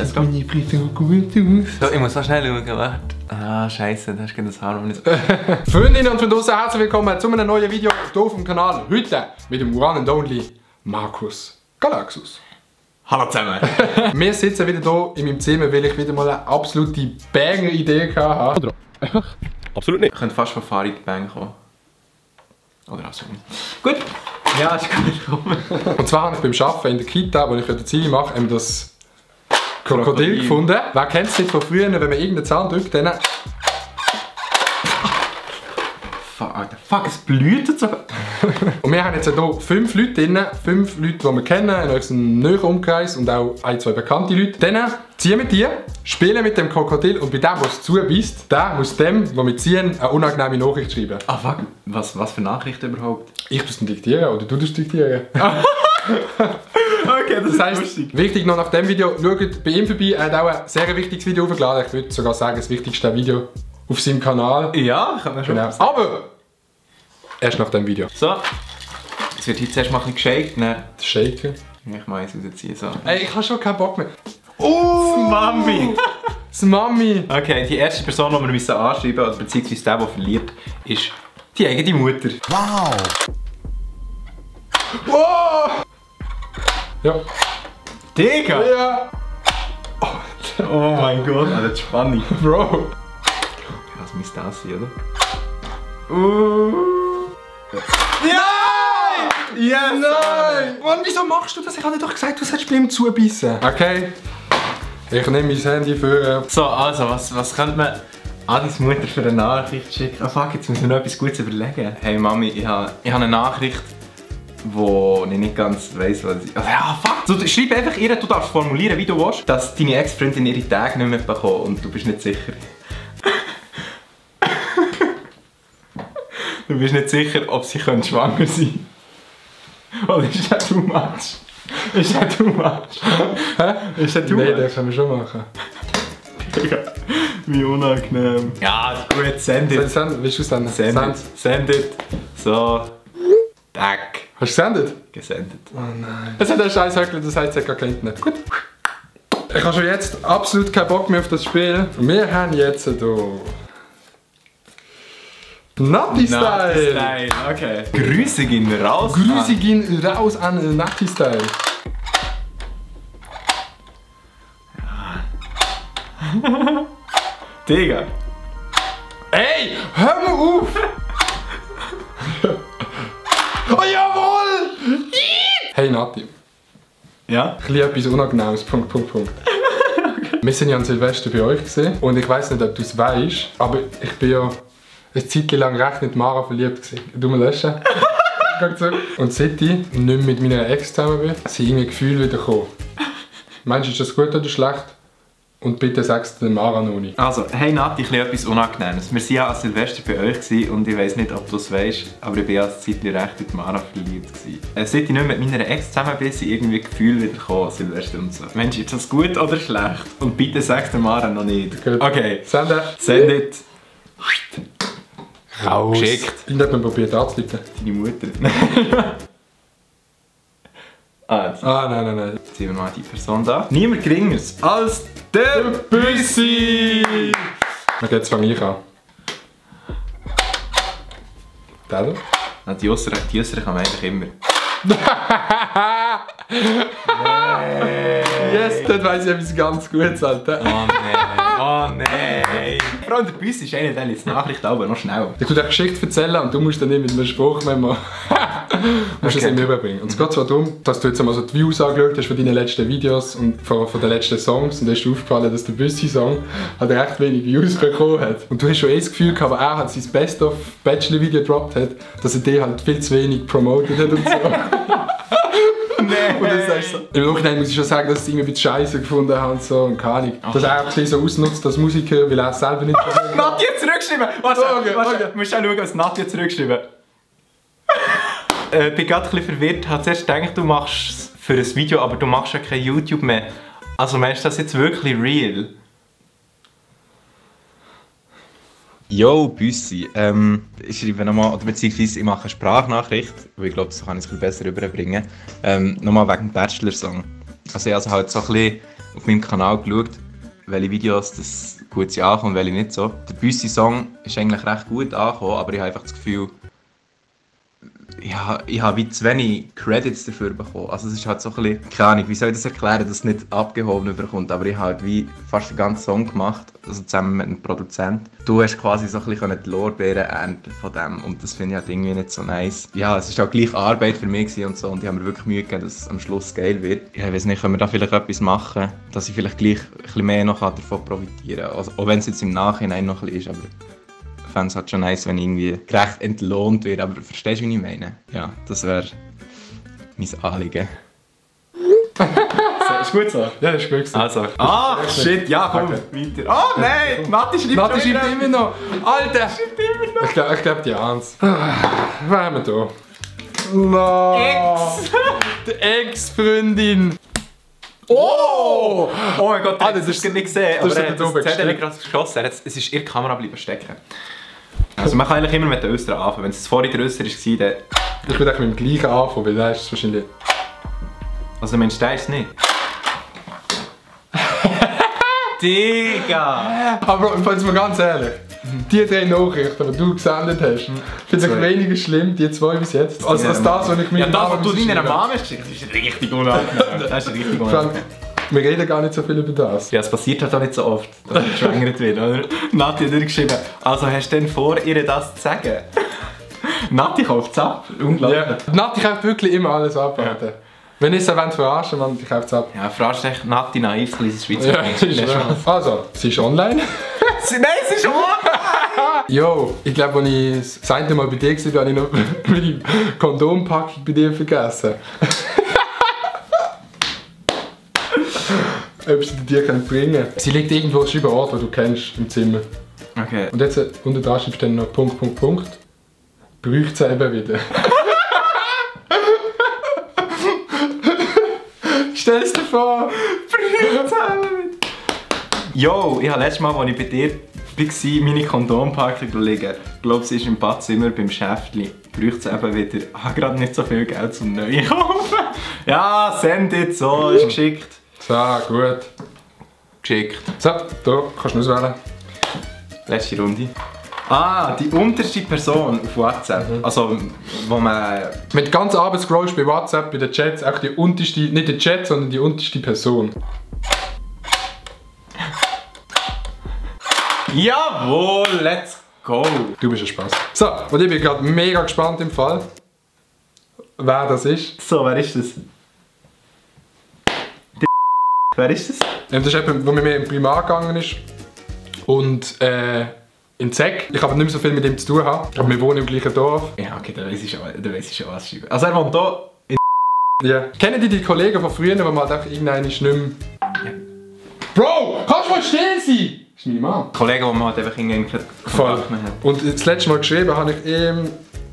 Let's go. Meine Frisur gut aus. So, ich muss noch schnell schauen, warte. Ah, scheiße, da ist das Haar noch nicht so. Freundinnen und Freunde, herzlich willkommen zu einem neuen Video hier auf dem Kanal. Heute mit dem One and Only Markus Galaxus. Hallo zusammen! Wir sitzen wieder hier in meinem Zimmer, weil ich wieder mal eine absolute Banger-Idee hatte. Absolut nicht. Ich könnte fast von Farid Bang kommen. Oder auch so. Gut. Ja, ist gut. Und zwar habe ich beim Arbeiten in der Kita, wo ich ja die Ziele mache, das Krokodil gefunden. Wer kennt es nicht von früher, wenn man irgendeinen Zahn drückt, dann... Fuck, es blüht sogar. Und wir haben jetzt hier 5 Leute drin, 5 Leute, die wir kennen, in unserem näheren Umkreis und auch ein, zwei bekannte Leute. Dann ziehen wir die, spielen mit dem Krokodil und bei dem, der es zubeißt, der muss dem, der wir ziehen, eine unangenehme Nachricht schreiben. Ah fuck, was für Nachrichten überhaupt? Ich muss diktieren oder du diktieren. Okay, das heisst, lustig. Wichtig noch nach dem Video, schaut bei ihm vorbei, er hat auch ein sehr wichtiges Video hochgeladen. Ich würde sogar sagen, das wichtigste Video auf seinem Kanal. Ja, kann man schon genau. Aber erst nach dem Video. So, es wird jetzt erst mal ein bisschen geshakt, ne? Das Shaken. Ich mache es rausziehen, so. Ey, ich habe schon keinen Bock mehr. Oh! Das Mami! Das Mami! Okay, die erste Person, die wir müssen anschreiben müssen, beziehungsweise der verliert, ist die eigene Mutter. Wow! Wow! Ja. Digga! Ja! Oh mein Gott, das ist spannend. Bro! Was müsste das sein, oder? Nein! Yes! Nein! Mann, wieso machst du das? Ich habe dir doch gesagt, du sollst bei ihm zubissen. Okay. Ich nehme mein Handy für... So, also, was könnte man an deine Mutter für eine Nachricht schicken? Ah fuck, jetzt müssen wir noch etwas Gutes überlegen. Hey Mami, ich habe eine Nachricht, wo ich nicht ganz weiss, was ich... Also, ja, fuck! Du schreib einfach ihr, du darfst formulieren, wie du willst, dass deine Ex-Freundin ihre Tage nicht mehr bekommt und du bist nicht sicher. Du bist nicht sicher, ob sie schwanger sein können. Oder ist das too much? Ist das too much? Hä? Ist das too much? Nein, das können wir schon machen. Wie unangenehm. Ja, gut, send it. Willst du senden? Send it. So. Tack. Hast du gesendet? Gesendet. Oh nein. Es hat einen scheiß Höckler, das heißt, es hat gar kein Internet. Gut. Ich habe schon jetzt absolut keinen Bock mehr auf das Spiel. Wir haben jetzt hier... Natti Style! Okay. Grüße gehen raus. Grüße gehen raus an Natti Style. Digga. Ey, hör mal auf! Oh jawohl! Hey Natti. Ja? Ein bisschen etwas Unangenehmes. Okay. Wir sind ja an Silvester bei euch gesehen und ich weiss nicht, ob du es weißt, aber ich bin ja eine Zeit lang recht in Mara verliebt gewesen. Du mal löschen. Und seit ich nicht mehr mit meiner Ex zusammen bin, sind irgendwie Gefühle wieder gekommen. Meinst du, ist das gut oder schlecht? Und bitte sag's der Mara noch nicht. Also, hey Nati, etwas Unangenehmes. Wir waren ja an Silvester bei euch und ich weiss nicht, ob du es weißt, aber ich war ja eine Zeit recht in Mara verliebt. Seit ich nicht mit meiner Ex zusammen bin, sind irgendwie Gefühle wieder gekommen, Silvester und so. Mensch, ist das gut oder schlecht? Und bitte sag's der Mara noch nicht. Gut. Okay. Send it. Raus. Geschickt. Ich habe jemanden probiert anzuleiten. Deine Mutter. Nein. Jetzt sehen wir mal die Person da. Niemand geringeres als der Büssi! Okay, jetzt fange ich an. Der da? Na, die Äußeren kann man eigentlich immer. Yes, dort weiss ich etwas ganz Gutes, Alter. Oh nein, oh nein. Vor allem der Büssi ist einer, der jetzt Nachricht aber noch schnell. Ich tue dir eine Geschichte erzählen und du musst dann nicht mit einem Spruch mehr machen. Musst es ihm überbringen. Und es geht zwar darum, dass du jetzt einmal so die Views angeschaut hast von deinen letzten Videos und von den letzten Songs und da ist dir aufgefallen, dass der Büssi-Song recht wenig Views bekommen hat. Und du hast schon das Gefühl gehabt, aber er hat sein Best-of-Bachelor-Video gedroppt hat, dass er die halt viel zu wenig promotet hat und so. Nee. Und dann sagst du so. Im Nachhinein muss ich schon sagen, dass ich es irgendwie ein bisschen scheiße gefunden habe und so und keine Ahnung. Dass er auch so ausnutzt als Musiker, weil er es selber nicht Nati hat zurückgeschrieben! Warte, okay. Du musst auch schauen, was Nati hat zurückgeschrieben. Ich bin gerade ein bisschen verwirrt. Ich habe zuerst gedacht, du machst es für ein Video, aber du machst ja kein YouTube mehr. Also meinst du das jetzt wirklich real? Yo, Büssi. Ich schreibe nochmal, oder beziehungsweise ich mache eine Sprachnachricht, weil ich glaube, so kann ich es ein bisschen besser rüberbringen. Nochmal wegen dem Bachelor-Song. Also ich habe halt so ein bisschen auf meinem Kanal geschaut, welche Videos das gut ankommen und welche nicht so. Der Büssi-Song ist eigentlich recht gut angekommen, aber ich habe einfach das Gefühl, ja, ich habe wie zu wenig Credits dafür bekommen. Also es ist halt so ein bisschen, keine Ahnung, wie soll ich das erklären, dass es nicht abgehoben überkommt, aber ich habe halt wie fast den ganzen Song gemacht, also zusammen mit einem Produzent. Du hast quasi so ein bisschen die Lorbeeren ernten von dem und das finde ich halt irgendwie nicht so nice. Ja, es war auch gleich Arbeit für mich und so und ich habe mir wirklich Mühe gegeben, dass es am Schluss geil wird. Ich weiß nicht, können wir da vielleicht etwas machen, dass ich vielleicht gleich ein bisschen mehr noch davon profitieren kann. Also, auch wenn es jetzt im Nachhinein noch ein bisschen ist, aber ich fände es halt schon nice, wenn ich irgendwie gerecht entlohnt wird, aber verstehst du, wie ich meine? Ja, das wäre mein Anliegen. Ist gut so? Ja, ist gut gewesen. Also. Ah, shit, ja, komm, weiter. Oh nein, Nati schreibt Nati schon schreibt wieder. immer noch. Alter! Ich glaube, die ahnt's. Was haben wir da? No. Ex! Die Ex-Freundin! Oh! Oh mein Gott, Ah, das ist nicht gesehen, das aber ist er hat da das oben Zettel gesteckt. gerade geschossen, es ist in der Kamera bleiben stecken. Also man kann eigentlich immer mit den Östern anfangen, wenn es vorhin der Öster war, dann... Ich würde mit dem gleichen anfangen, weil der ist es wahrscheinlich... Also Mensch, der ist es nicht. Digga! Aber jetzt mal ganz ehrlich, die 3 Nachrichten, die du gesendet hast, finde ich weniger schlimm, die 2 bis jetzt, als das, was ich mir Ja, das, was du deiner Mama hast geschickt, das ist richtig unangenehm. Das ist richtig unangenehm. Wir reden gar nicht so viel über das. Ja, es passiert halt auch nicht so oft, dass geschwängert wird, oder? Nati hat geschrieben, also hast du denn vor, ihr das zu sagen? Nati kauft es ab. Unglaublich. Ja. Nati kauft wirklich immer alles ab. Alter. Wenn ich sie verarschen will, ich kaufe es ab. Ja, fragst du echt Nati naiv, kleines Schweizer Ja, also, sie ist online. Nein, sie ist online! Jo, ich glaube, als ich das eine Mal bei dir war, habe ich noch meine Kondompackung bei dir vergessen. Ob sie dir bringen kann. Sie liegt irgendwo über einen Ort, den du kennst, im Zimmer. Okay. Und jetzt unter dran schreibst du dann noch Punkt, Punkt, Punkt. Bräuchte sie eben wieder. Stell's dir vor! Bräuchte sie eben wieder. Yo, ich habe letztes Mal, als ich bei dir war, meine Kondompackung liegen. Ich glaube, sie ist im Badzimmer beim Schäftli. Bräuchte sie eben wieder. Ich habe gerade nicht so viel Geld zum Neuen kaufen. Ja, send it, so, ist geschickt. So, gut. Geschickt. So, da kannst du auswählen. Letzte Runde. Ah, die unterste Person auf WhatsApp. Also, wo man... Wenn du ganz abend scrollst bei WhatsApp, bei den Chats, auch die unterste, nicht der Chat, sondern die unterste Person. Jawohl, let's go! Du bist ein Spaß. So, und ich bin gerade mega gespannt im Fall, wer das ist. So, wer ist das? Wer ist das? Das ist jemand, der mit mir im Primar gegangen ist. Und in Zeck. Ich habe nicht mehr so viel mit ihm zu tun haben. Aber wir wohnen im gleichen Dorf. Ja, okay, da weiss ich schon was schreiben. Also er wohnt hier in... Ja. Kennen die Kollegen von früher, die man halt einfach irgendeinen nicht mehr... Bro, kannst du mal still sein? Das ist meine Mama. Kollegen, die man halt einfach irgendwie Voll. Kontakt mehr hat. Und das letzte Mal geschrieben habe ich ihm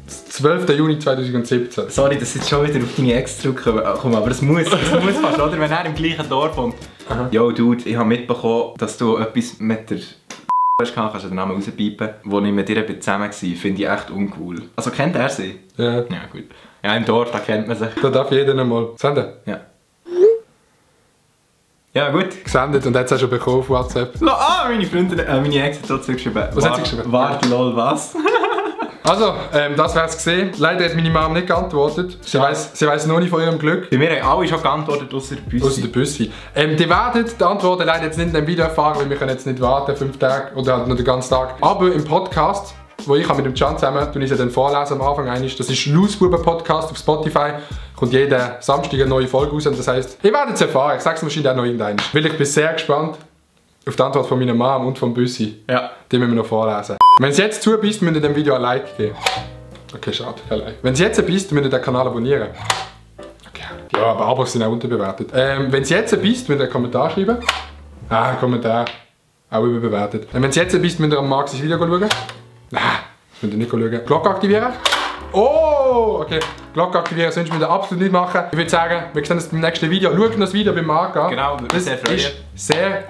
12. Juni 2017. Sorry, dass ich jetzt schon wieder auf deine Ex zurückkomme, aber es muss fast, oder? Wenn er im gleichen Dorf wohnt. Yo, Dude, ich habe mitbekommen, dass du etwas mit der hast, kannst du den Namen rauspiepen, wo ich mit ihr zusammen war, finde ich echt uncool. Also kennt er sie? Ja. Ja, gut. Ja, im Dorf, da kennt man sich. Da darf jeder einmal senden. Ja. Ja, gut. Gesendet und jetzt hast du schon bekommen auf WhatsApp. Meine Freundin, meine Ex hat so zurückgeschrieben. Was hat sie geschrieben? Warte, lol, was? Also, das wär's gesehen. Leider hat meine Mama nicht geantwortet. Sie weiss noch nicht von ihrem Glück. Bei mir haben alle schon geantwortet, ausser Büssi. Außer der Büssi. Die werden die Antworten leider jetzt nicht in dem Video erfahren, weil wir können jetzt nicht warten, 5 Tage oder halt nur den ganzen Tag. Aber im Podcast, wo ich mit dem Can zusammen, tue ich dann vorlesen am Anfang eigentlich. Das ist Lausbuben Podcast auf Spotify. Kommt jeden Samstag eine neue Folge raus und das heisst, ihr werdet es erfahren. Ich sag's wahrscheinlich auch noch irgendwann. Weil ich bin sehr gespannt auf die Antwort von meiner Mom und von Büssi. Ja. Die müssen wir noch vorlesen. Wenn es jetzt zubeißt, müsst ihr dem Video ein Like geben. Okay, schade, kein Like. Wenn es jetzt beißt, müsst ihr den Kanal abonnieren. Okay. Ja, aber Abos sind auch unterbewertet. Wenn es jetzt beißt, müsst ihr einen Kommentar schreiben. Ah, ein Kommentar. Auch überbewertet. Wenn es jetzt beißt, müsst ihr am Max das Video schauen. Nein, das müsst ihr nicht schauen. Glocke aktivieren. Oh, okay. Glocke aktivieren, sonst müsst ihr absolut nicht machen. Ich würde sagen, wir sehen uns beim nächsten Video. Schaut das Video beim Marc an. Genau, würde mich sehr freuen. Das ist sehr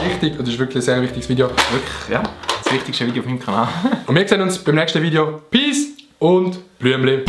wichtig, und das ist wirklich ein sehr wichtiges Video. Wirklich, ja. Das wichtigste Video auf meinem Kanal. Und wir sehen uns beim nächsten Video. Peace und Blümli.